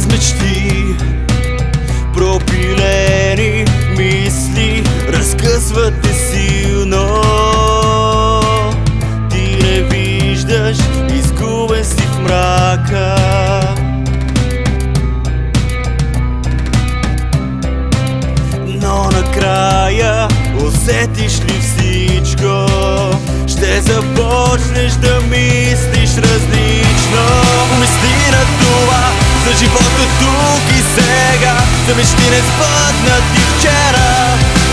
без мечти. Пропилени мисли разкъсват те силно. Ти не виждаш, изгубен си в мрака. Но накрая усетиш ли всичко? Ще започнеш да мислиш различно. Помисли на това, за живота тук и сега, за мечти несбъднати вчера,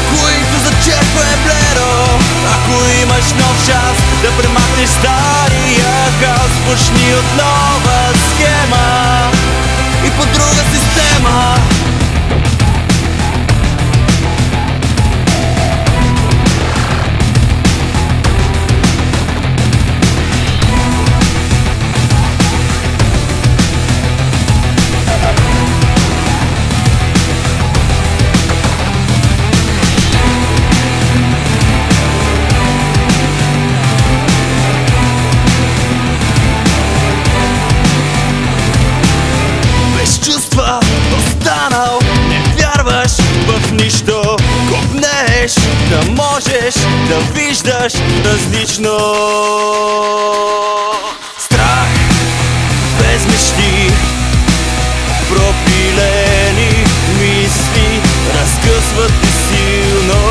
които зачерква е бледо. Ако имаш нов шанс да премахнеш стария хаос, почни от нова схема и по друга система. Останал, не вярваш в нищо, копнеш да можеш да виждаш различно. Страх без мечти, пропилени мисли разкъсват те силно.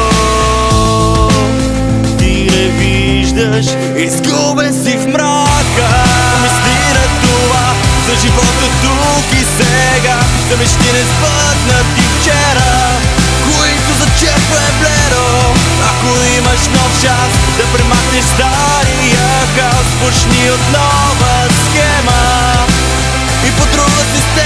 Ти не виждаш, изгубен си в мрака. Мисли на това, за живота тук и сега, за мечти несбъднати вчера, които зачерква е бледо. Ако имаш нов шанс да премахнеш стария хаос, почни от нова схема и по друга система.